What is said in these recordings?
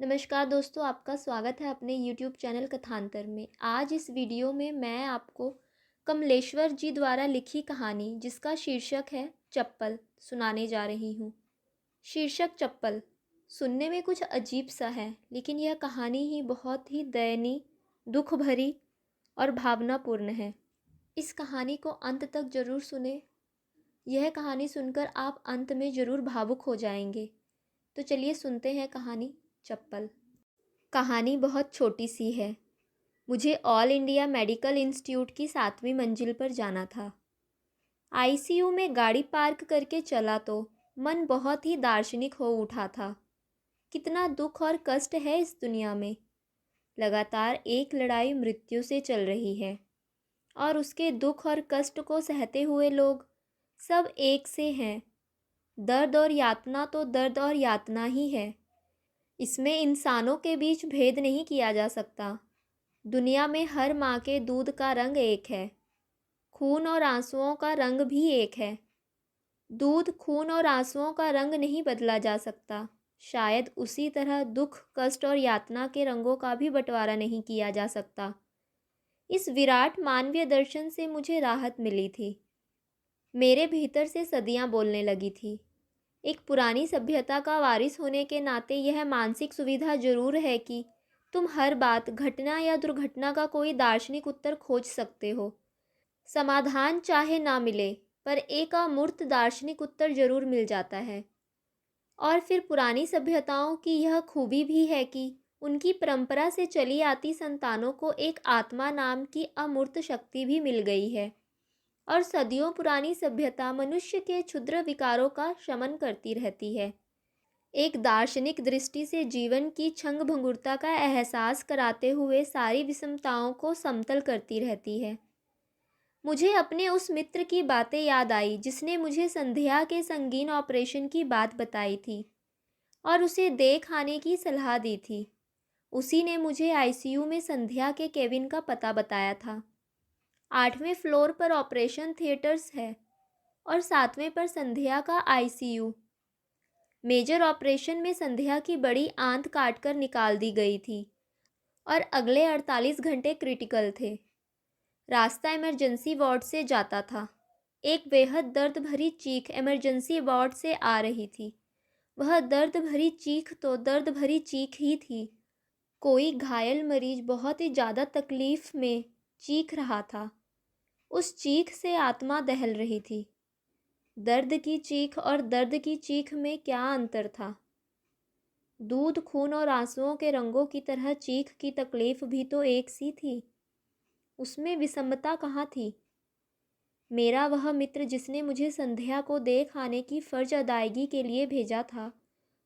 नमस्कार दोस्तों, आपका स्वागत है अपने YouTube चैनल कथांतर में। आज इस वीडियो में मैं आपको कमलेश्वर जी द्वारा लिखी कहानी जिसका शीर्षक है चप्पल सुनाने जा रही हूँ। शीर्षक चप्पल सुनने में कुछ अजीब सा है, लेकिन यह कहानी ही बहुत ही दयनीय, दुख भरी और भावनापूर्ण है। इस कहानी को अंत तक ज़रूर सुने। यह कहानी सुनकर आप अंत में ज़रूर भावुक हो जाएंगे। तो चलिए सुनते हैं कहानी चप्पल। कहानी बहुत छोटी सी है। मुझे ऑल इंडिया मेडिकल इंस्टीट्यूट की 7वीं मंजिल पर जाना था। आईसीयू में गाड़ी पार्क करके चला तो मन बहुत ही दार्शनिक हो उठा था। कितना दुख और कष्ट है इस दुनिया में। लगातार एक लड़ाई मृत्यु से चल रही है और उसके दुख और कष्ट को सहते हुए लोग सब एक से हैं। दर्द और यातना तो दर्द और यातना ही है। इसमें इंसानों के बीच भेद नहीं किया जा सकता। दुनिया में हर माँ के दूध का रंग एक है। खून और आंसुओं का रंग भी एक है। दूध, खून और आंसुओं का रंग नहीं बदला जा सकता। शायद उसी तरह दुख, कष्ट और यातना के रंगों का भी बंटवारा नहीं किया जा सकता। इस विराट मानवीय दर्शन से मुझे राहत मिली थी। मेरे भीतर से सदियाँ बोलने लगी थी। एक पुरानी सभ्यता का वारिस होने के नाते यह मानसिक सुविधा जरूर है कि तुम हर बात, घटना या दुर्घटना का कोई दार्शनिक उत्तर खोज सकते हो। समाधान चाहे ना मिले, पर एक अमूर्त दार्शनिक उत्तर जरूर मिल जाता है। और फिर पुरानी सभ्यताओं की यह खूबी भी है कि उनकी परंपरा से चली आती संतानों को एक आत्मा नाम की अमूर्त शक्ति भी मिल गई है। और सदियों पुरानी सभ्यता मनुष्य के क्षुद्र विकारों का शमन करती रहती है। एक दार्शनिक दृष्टि से जीवन की क्षंग भंगुरता का एहसास कराते हुए सारी विषमताओं को समतल करती रहती है। मुझे अपने उस मित्र की बातें याद आई जिसने मुझे संध्या के संगीन ऑपरेशन की बात बताई थी और उसे देख आने की सलाह दी थी। उसी ने मुझे आईसीयू में संध्या के केबिन का पता बताया था। 8वें फ्लोर पर ऑपरेशन थिएटर्स है और 7वें पर संध्या का आईसीयू। मेजर ऑपरेशन में संध्या की बड़ी आंत काटकर निकाल दी गई थी और अगले 48 घंटे क्रिटिकल थे। रास्ता इमरजेंसी वार्ड से जाता था। एक बेहद दर्द भरी चीख इमरजेंसी वार्ड से आ रही थी। वह दर्द भरी चीख तो दर्द भरी चीख ही थी। कोई घायल मरीज बहुत ही ज़्यादा तकलीफ में चीख रहा था। उस चीख से आत्मा दहल रही थी। दर्द की चीख और दर्द की चीख में क्या अंतर था? दूध, खून और आंसुओं के रंगों की तरह चीख की तकलीफ भी तो एक सी थी। उसमें विषमता कहाँ थी? मेरा वह मित्र जिसने मुझे संध्या को देख आने की फ़र्ज अदायगी के लिए भेजा था,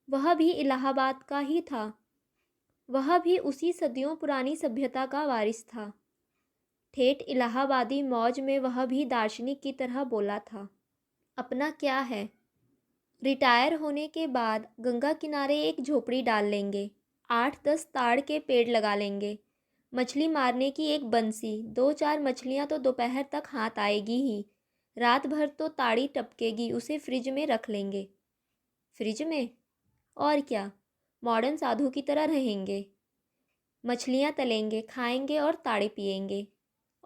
वह भी इलाहाबाद का ही था। वह भी उसी सदियों पुरानी सभ्यता का वारिस था। ठेठ इलाहाबादी मौज में वह भी दार्शनिक की तरह बोला था। अपना क्या है? रिटायर होने के बाद गंगा किनारे एक झोपड़ी डाल लेंगे, 8-10 ताड़ के पेड़ लगा लेंगे, मछली मारने की एक बंसी, 2-4 मछलियाँ तो दोपहर तक हाथ आएगी ही, रात भर तो ताड़ी टपकेगी, उसे फ्रिज में रख लेंगे। फ्रिज में? और क्या, मॉडर्न साधु की तरह रहेंगे। मछलियाँ तलेंगे, खाएंगे और ताड़ी पिएंगे।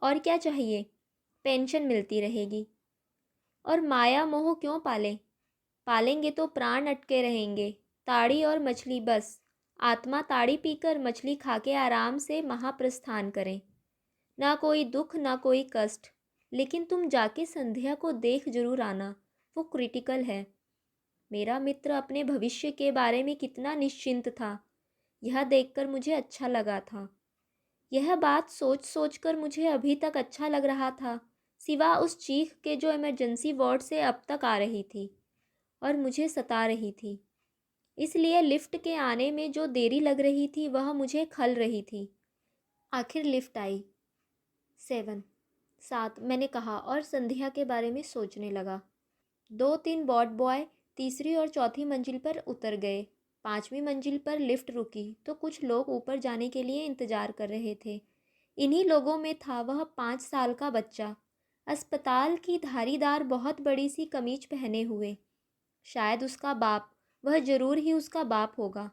और क्या चाहिए? पेंशन मिलती रहेगी। और माया मोह क्यों पालें? पालेंगे तो प्राण अटके रहेंगे। ताड़ी और मछली बस। आत्मा ताड़ी पीकर मछली खाके आराम से महाप्रस्थान करें। ना कोई दुख, ना कोई कष्ट। लेकिन तुम जाके संध्या को देख जरूर आना, वो क्रिटिकल है। मेरा मित्र अपने भविष्य के बारे में कितना निश्चिंत था, यह देखकर मुझे अच्छा लगा था। यह बात सोच सोच कर मुझे अभी तक अच्छा लग रहा था, सिवा उस चीख के जो इमरजेंसी वार्ड से अब तक आ रही थी और मुझे सता रही थी। इसलिए लिफ्ट के आने में जो देरी लग रही थी वह मुझे खल रही थी। आखिर लिफ्ट आई। 7 मैंने कहा और संध्या के बारे में सोचने लगा। 2-3 वार्ड बॉय तीसरी और चौथी मंजिल पर उतर गए। 5वीं मंजिल पर लिफ्ट रुकी तो कुछ लोग ऊपर जाने के लिए इंतजार कर रहे थे। इन्हीं लोगों में था वह 5 साल का बच्चा, अस्पताल की धारीदार बहुत बड़ी सी कमीज पहने हुए। शायद उसका बाप, वह जरूर ही उसका बाप होगा।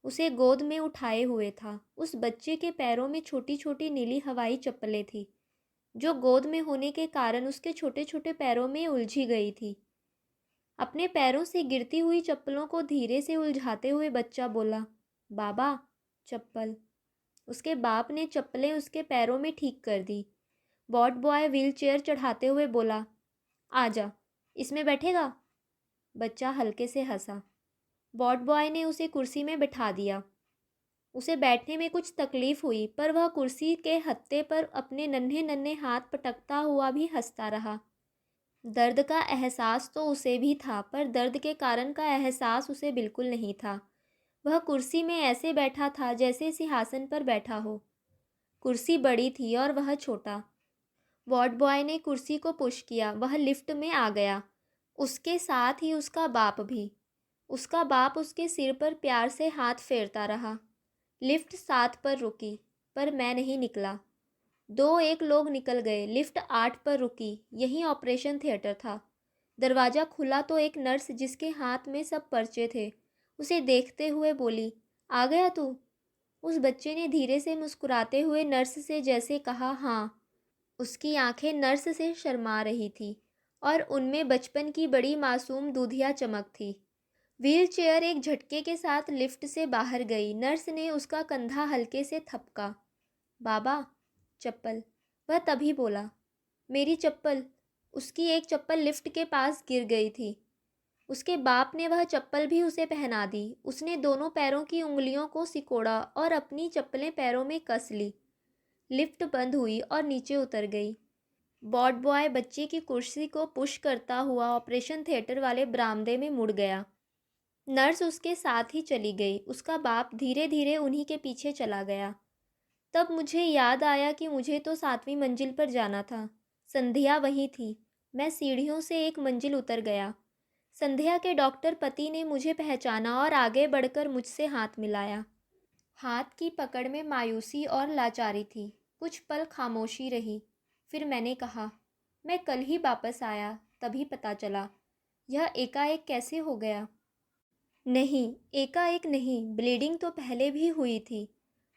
उसे गोद में उठाए हुए था। उस बच्चे के पैरों में छोटी छोटी नीली हवाई चप्पलें थी, जो गोद में होने के कारण उसके छोटे छोटे पैरों में उलझी गई थी। अपने पैरों से गिरती हुई चप्पलों को धीरे से उलझाते हुए बच्चा बोला, बाबा, चप्पल। उसके बाप ने चप्पलें उसके पैरों में ठीक कर दी। बॉट बॉय व्हीलचेयर चढ़ाते हुए बोला, आजा, इसमें बैठेगा? बच्चा हल्के से हंसा। बॉट बॉय ने उसे कुर्सी में बिठा दिया। उसे बैठने में कुछ तकलीफ हुई, पर वह कुर्सी के हत्थे पर अपने नन्हे नन्हे हाथ पटकता हुआ भी हंसता रहा। दर्द का एहसास तो उसे भी था, पर दर्द के कारण का एहसास उसे बिल्कुल नहीं था। वह कुर्सी में ऐसे बैठा था जैसे सिंहासन पर बैठा हो। कुर्सी बड़ी थी और वह छोटा। वॉर्ड बॉय ने कुर्सी को पुश किया। वह लिफ्ट में आ गया। उसके साथ ही उसका बाप भी। उसका बाप उसके सिर पर प्यार से हाथ फेरता रहा। लिफ्ट 7 पर रुकी, पर मैं नहीं निकला। 2 एक लोग निकल गए। लिफ्ट 8 पर रुकी। यही ऑपरेशन थिएटर था। दरवाज़ा खुला तो एक नर्स, जिसके हाथ में सब पर्चे थे, उसे देखते हुए बोली, आ गया तू? उस बच्चे ने धीरे से मुस्कुराते हुए नर्स से जैसे कहा, हाँ। उसकी आंखें नर्स से शर्मा रही थी और उनमें बचपन की बड़ी मासूम दूधिया चमक थी। व्हील चेयर एक झटके के साथ लिफ्ट से बाहर गई। नर्स ने उसका कंधा हल्के से थपका। बाबा, चप्पल। वह तभी बोला, मेरी चप्पल। उसकी एक चप्पल लिफ्ट के पास गिर गई थी। उसके बाप ने वह चप्पल भी उसे पहना दी। उसने दोनों पैरों की उंगलियों को सिकोड़ा और अपनी चप्पलें पैरों में कस ली। लिफ्ट बंद हुई और नीचे उतर गई। बॉट बॉय बच्चे की कुर्सी को पुश करता हुआ ऑपरेशन थिएटर वाले बरामदे में मुड़ गया। नर्स उसके साथ ही चली गई। उसका बाप धीरे धीरे उन्हीं के पीछे चला गया। तब मुझे याद आया कि मुझे तो 7वीं मंजिल पर जाना था। संध्या वहीं थी। मैं सीढ़ियों से एक मंजिल उतर गया। संध्या के डॉक्टर पति ने मुझे पहचाना और आगे बढ़कर मुझसे हाथ मिलाया। हाथ की पकड़ में मायूसी और लाचारी थी। कुछ पल खामोशी रही। फिर मैंने कहा, मैं कल ही वापस आया, तभी पता चला। यह एकाएक कैसे हो गया? नहीं, एकाएक नहीं, ब्लीडिंग तो पहले भी हुई थी,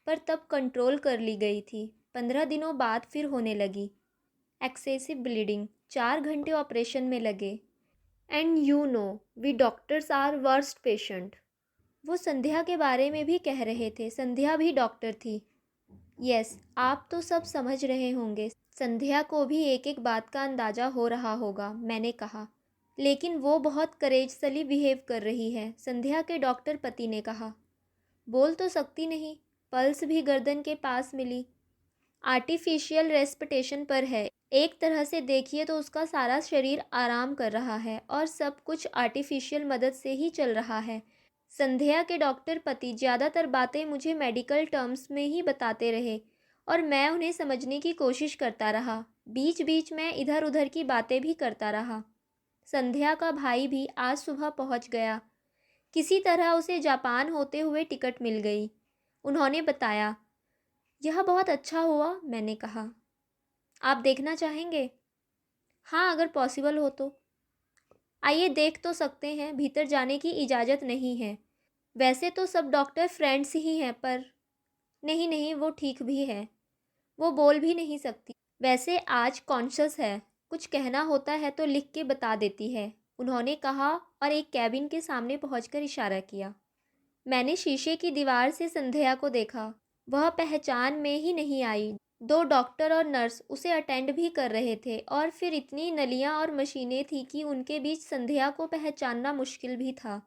पर तब कंट्रोल कर ली गई थी। 15 दिनों बाद फिर होने लगी एक्सेसिव ब्लीडिंग। 4 घंटे ऑपरेशन में लगे। And you know, we doctors are worst patient. वो संध्या के बारे में भी कह रहे थे। संध्या भी डॉक्टर थी। यस, आप तो सब समझ रहे होंगे। संध्या को भी एक एक बात का अंदाज़ा हो रहा होगा, मैंने कहा। लेकिन वो बहुत करेजफुली बिहेव कर रही है, संध्या के डॉक्टर पति ने कहा। बोल तो सकती नहीं, पल्स भी गर्दन के पास मिली। आर्टिफिशियल रेस्पिटेशन पर है। एक तरह से देखिए तो उसका सारा शरीर आराम कर रहा है और सब कुछ आर्टिफिशियल मदद से ही चल रहा है। संध्या के डॉक्टर पति ज़्यादातर बातें मुझे मेडिकल टर्म्स में ही बताते रहे और मैं उन्हें समझने की कोशिश करता रहा। बीच बीच में इधर उधर की बातें भी करता रहा। संध्या का भाई भी आज सुबह पहुंच गया। किसी तरह उसे जापान होते हुए टिकट मिल गई। उन्होंने बताया। यह बहुत अच्छा हुआ, मैंने कहा। आप देखना चाहेंगे? हाँ, अगर पॉसिबल हो तो। आइए, देख तो सकते हैं, भीतर जाने की इजाज़त नहीं है। वैसे तो सब डॉक्टर फ्रेंड्स ही हैं, पर नहीं नहीं, वो ठीक भी है। वो बोल भी नहीं सकती। वैसे आज कॉन्शस है। कुछ कहना होता है तो लिख के बता देती है, उन्होंने कहा और एक कैबिन के सामने पहुंचकर इशारा किया। मैंने शीशे की दीवार से संध्या को देखा। वह पहचान में ही नहीं आई। 2 डॉक्टर और नर्स उसे अटेंड भी कर रहे थे और फिर इतनी नलियां और मशीनें थी कि उनके बीच संध्या को पहचानना मुश्किल भी था।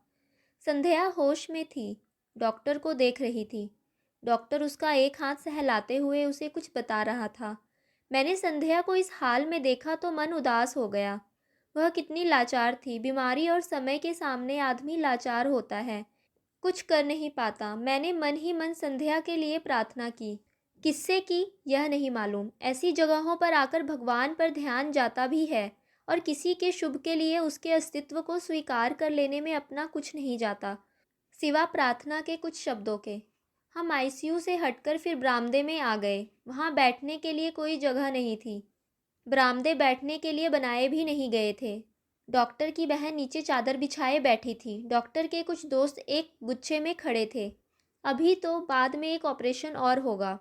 संध्या होश में थी। डॉक्टर को देख रही थी। डॉक्टर उसका एक हाथ सहलाते हुए उसे कुछ बता रहा था। मैंने संध्या को इस हाल में देखा तो मन उदास हो गया। वह कितनी लाचार थी। बीमारी और समय के सामने आदमी लाचार होता है, कुछ कर नहीं पाता। मैंने मन ही मन संध्या के लिए प्रार्थना की। किससे की यह नहीं मालूम। ऐसी जगहों पर आकर भगवान पर ध्यान जाता भी है और किसी के शुभ के लिए उसके अस्तित्व को स्वीकार कर लेने में अपना कुछ नहीं जाता, सिवा प्रार्थना के कुछ शब्दों के। हम आईसीयू से हटकर फिर बरामदे में आ गए। वहाँ बैठने के लिए कोई जगह नहीं थी। बरामदे बैठने के लिए बनाए भी नहीं गए थे। डॉक्टर की बहन नीचे चादर बिछाए बैठी थी। डॉक्टर के कुछ दोस्त एक गुच्छे में खड़े थे। अभी तो, बाद में एक ऑपरेशन और होगा,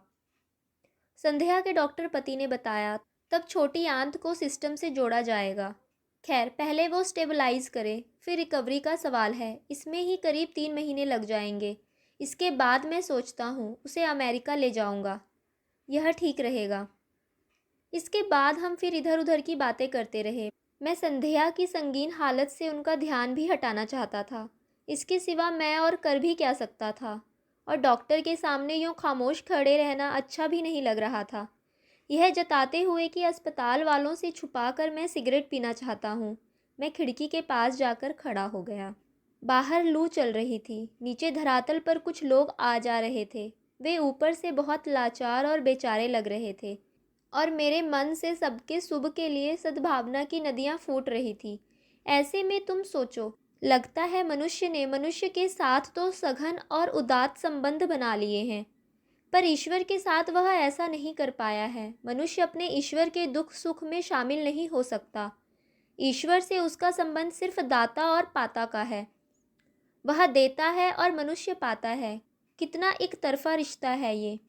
संध्या के डॉक्टर पति ने बताया। तब छोटी आंत को सिस्टम से जोड़ा जाएगा। खैर, पहले वो स्टेबलाइज करे, फिर रिकवरी का सवाल है। इसमें ही करीब 3 महीने लग जाएंगे। इसके बाद मैं सोचता हूँ उसे अमेरिका ले जाऊँगा, यह ठीक रहेगा। इसके बाद हम फिर इधर उधर की बातें करते रहे। मैं संध्या की संगीन हालत से उनका ध्यान भी हटाना चाहता था। इसके सिवा मैं और कर भी क्या सकता था। और डॉक्टर के सामने यूँ खामोश खड़े रहना अच्छा भी नहीं लग रहा था, यह जताते हुए कि अस्पताल वालों से छुपाकर मैं सिगरेट पीना चाहता हूँ। मैं खिड़की के पास जाकर खड़ा हो गया। बाहर लू चल रही थी। नीचे धरातल पर कुछ लोग आ जा रहे थे। वे ऊपर से बहुत लाचार और बेचारे लग रहे थे, और मेरे मन से सबके शुभ के लिए सद्भावना की नदियाँ फूट रही थी। ऐसे में तुम सोचो, लगता है मनुष्य ने मनुष्य के साथ तो सघन और उदात्त संबंध बना लिए हैं, पर ईश्वर के साथ वह ऐसा नहीं कर पाया है। मनुष्य अपने ईश्वर के दुख सुख में शामिल नहीं हो सकता। ईश्वर से उसका संबंध सिर्फ दाता और पाता का है। वह देता है और मनुष्य पाता है। कितना एक तरफा रिश्ता है ये।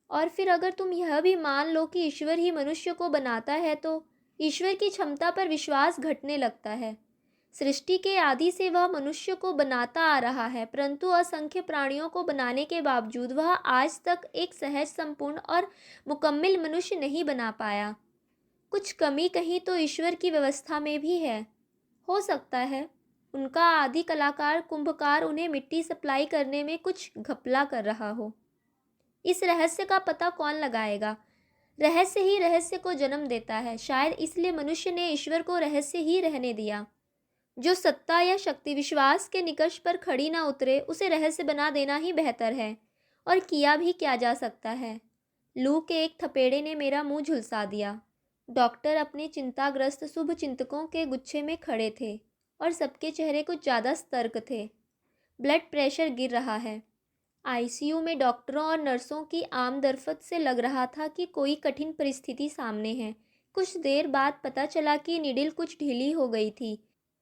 और फिर अगर तुम यह भी मान लो कि ईश्वर ही मनुष्य को बनाता है, तो ईश्वर की क्षमता पर विश्वास घटने लगता है। सृष्टि के आदि से वह मनुष्य को बनाता आ रहा है, परंतु असंख्य प्राणियों को बनाने के बावजूद वह आज तक एक सहज, संपूर्ण और मुकम्मल मनुष्य नहीं बना पाया। कुछ कमी कहीं तो ईश्वर की व्यवस्था में भी है। हो सकता है उनका आदि कलाकार कुंभकार उन्हें मिट्टी सप्लाई करने में कुछ घपला कर रहा हो। इस रहस्य का पता कौन लगाएगा। रहस्य ही रहस्य को जन्म देता है। शायद इसलिए मनुष्य ने ईश्वर को रहस्य ही रहने दिया। जो सत्ता या शक्ति विश्वास के निकष पर खड़ी ना उतरे, उसे रहस्य बना देना ही बेहतर है। और किया भी क्या जा सकता है। लू के एक थपेड़े ने मेरा मुंह झुलसा दिया। डॉक्टर अपने चिंताग्रस्त शुभ चिंतकों के गुच्छे में खड़े थे, और सबके चेहरे कुछ ज़्यादा सतर्क थे। ब्लड प्रेशर गिर रहा है। आईसीयू में डॉक्टरों और नर्सों की आमदरफ़त से लग रहा था कि कोई कठिन परिस्थिति सामने है। कुछ देर बाद पता चला कि नीडल कुछ ढीली हो गई थी।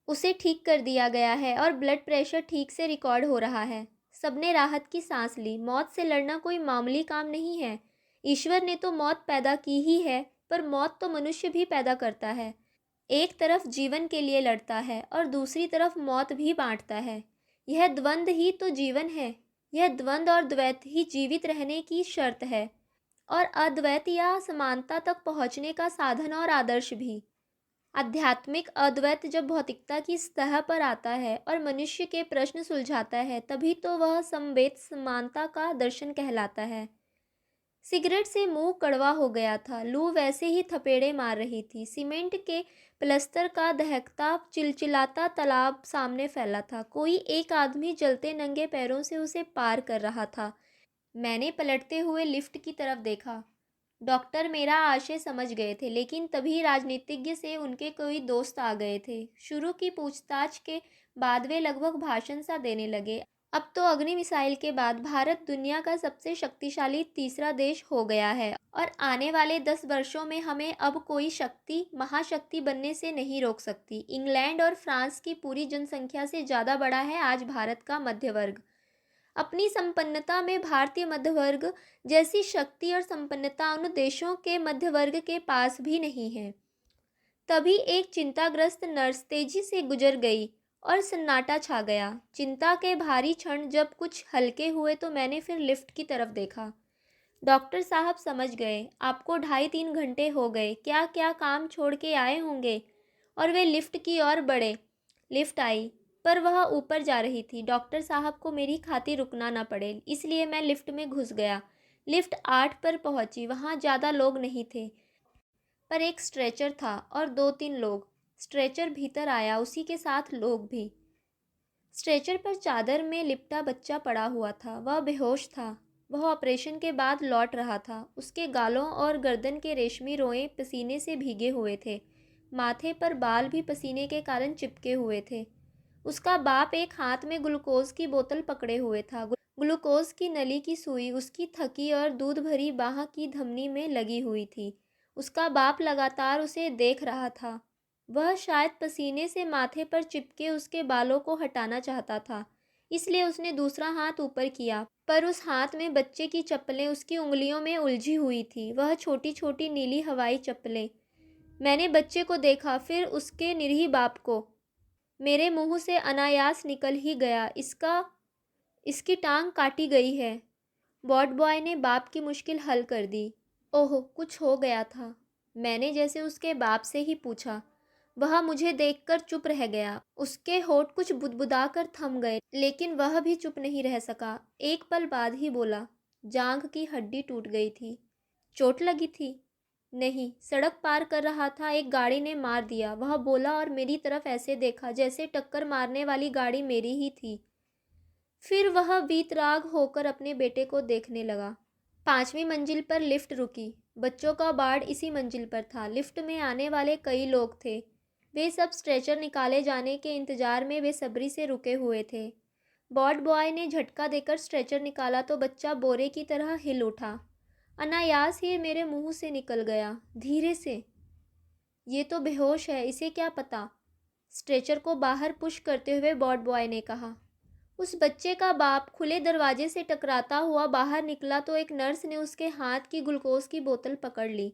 उसे ठीक कर दिया गया है और ब्लड प्रेशर ठीक से रिकॉर्ड हो रहा है। सबने राहत की सांस ली। मौत से लड़ना कोई मामूली काम नहीं है। ईश्वर ने तो मौत पैदा की ही है, पर मौत तो मनुष्य भी पैदा करता है। एक तरफ जीवन के लिए लड़ता है और दूसरी तरफ मौत भी बांटता है। यह द्वंद्व ही तो जीवन है। यह द्वंद्व और द्वैत ही जीवित रहने की शर्त है, और अद्वैत या समानता तक पहुँचने का साधन और आदर्श भी। आध्यात्मिक अद्वैत जब भौतिकता की सतह पर आता है और मनुष्य के प्रश्न सुलझाता है, तभी तो वह समवेत समानता का दर्शन कहलाता है। सिगरेट से मुंह कड़वा हो गया था। लू वैसे ही थपेड़े मार रही थी। सीमेंट के प्लस्तर का दहकता चिलचिलाता तालाब सामने फैला था। कोई एक आदमी जलते नंगे पैरों से उसे पार कर रहा था। मैंने पलटते हुए लिफ्ट की तरफ देखा। डॉक्टर मेरा आशय समझ गए थे, लेकिन तभी राजनीतिज्ञ से उनके कोई दोस्त आ गए थे। शुरू की पूछताछ के बाद वे लगभग भाषण सा देने लगे। अब तो अग्नि मिसाइल के बाद भारत दुनिया का सबसे शक्तिशाली तीसरा देश हो गया है, और आने वाले 10 वर्षों में हमें अब कोई शक्ति महाशक्ति बनने से नहीं रोक सकती। इंग्लैंड और फ्रांस की पूरी जनसंख्या से ज़्यादा बड़ा है आज भारत का मध्य वर्ग। अपनी संपन्नता में भारतीय मध्य वर्ग जैसी शक्ति और संपन्नता उन देशों के मध्य वर्ग के पास भी नहीं है। तभी एक चिंताग्रस्त नर्स तेजी से गुजर गई और सन्नाटा छा गया। चिंता के भारी क्षण जब कुछ हल्के हुए, तो मैंने फिर लिफ्ट की तरफ देखा। डॉक्टर साहब समझ गए। आपको 2.5-3 घंटे हो गए, क्या क्या काम छोड़ के आए होंगे। और वे लिफ्ट की ओर बढ़े। लिफ्ट आई, पर वह ऊपर जा रही थी। डॉक्टर साहब को मेरी खातिर रुकना न पड़े, इसलिए मैं लिफ्ट में घुस गया। लिफ्ट 8 पर पहुंची। वहाँ ज़्यादा लोग नहीं थे, पर एक स्ट्रेचर था और 2-3 लोग। स्ट्रेचर भीतर आया, उसी के साथ लोग भी। स्ट्रेचर पर चादर में लिपटा बच्चा पड़ा हुआ था। वह बेहोश था। वह ऑपरेशन के बाद लौट रहा था। उसके गालों और गर्दन के रेशमी रोएं पसीने से भीगे हुए थे। माथे पर बाल भी पसीने के कारण चिपके हुए थे। उसका बाप एक हाथ में ग्लूकोज की बोतल पकड़े हुए था। ग्लूकोज की नली की सुई उसकी थकी और दूध भरी बाह की धमनी में लगी हुई थी। उसका बाप लगातार उसे देख रहा था। वह शायद पसीने से माथे पर चिपके उसके बालों को हटाना चाहता था। इसलिए उसने दूसरा हाथ ऊपर किया, पर उस हाथ में बच्चे की चप्पलें उसकी उंगलियों में उलझी हुई थी, वह छोटी छोटी नीली हवाई चप्पलें। मैंने बच्चे को देखा, फिर उसके निरीह बाप को। मेरे मुंह से अनायास निकल ही गया, इसका इसकी टांग काटी गई है। बॉड बॉय ने बाप की मुश्किल हल कर दी। ओह, कुछ हो गया था? मैंने जैसे उसके बाप से ही पूछा। वह मुझे देखकर चुप रह गया। उसके होंठ कुछ बुदबुदाकर थम गए, लेकिन वह भी चुप नहीं रह सका। एक पल बाद ही बोला, जांघ की हड्डी टूट गई थी। चोट लगी थी? नहीं, सड़क पार कर रहा था, एक गाड़ी ने मार दिया, वह बोला और मेरी तरफ ऐसे देखा जैसे टक्कर मारने वाली गाड़ी मेरी ही थी। फिर वह वीतराग होकर अपने बेटे को देखने लगा। 5वीं मंजिल पर लिफ्ट रुकी। बच्चों का वार्ड इसी मंजिल पर था। लिफ्ट में आने वाले कई लोग थे। वे सब स्ट्रेचर निकाले जाने के इंतजार में बेसब्री से रुके हुए थे। बॉड बॉय ने झटका देकर स्ट्रेचर निकाला तो बच्चा बोरे की तरह हिल उठा। अनायास ही मेरे मुंह से निकल गया, धीरे से, ये तो बेहोश है, इसे क्या पता। स्ट्रेचर को बाहर पुश करते हुए बॉड बॉय ने कहा। उस बच्चे का बाप खुले दरवाजे से टकराता हुआ बाहर निकला तो एक नर्स ने उसके हाथ की ग्लूकोज की बोतल पकड़ ली।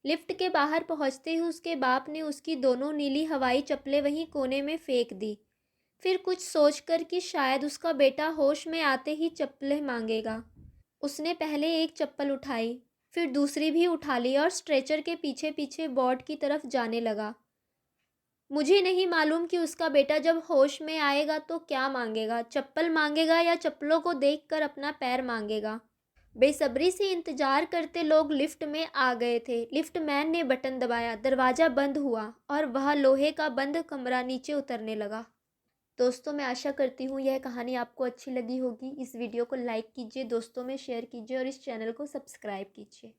लिफ्ट के बाहर पहुंचते ही उसके बाप ने उसकी दोनों नीली हवाई चप्पलें वहीं कोने में फेंक दी। फिर कुछ सोचकर कि शायद उसका बेटा होश में आते ही चप्पलें मांगेगा, उसने पहले एक चप्पल उठाई, फिर दूसरी भी उठा ली और स्ट्रेचर के पीछे पीछे बोर्ड की तरफ जाने लगा। मुझे नहीं मालूम कि उसका बेटा जब होश में आएगा तो क्या मांगेगा, चप्पल मांगेगा या चप्पलों को देखकर अपना पैर मांगेगा। बेसब्री से इंतजार करते लोग लिफ्ट में आ गए थे। लिफ्ट मैन ने बटन दबाया, दरवाज़ा बंद हुआ और वह लोहे का बंद कमरा नीचे उतरने लगा। दोस्तों, मैं आशा करती हूँ यह कहानी आपको अच्छी लगी होगी। इस वीडियो को लाइक कीजिए, दोस्तों में शेयर कीजिए और इस चैनल को सब्सक्राइब कीजिए।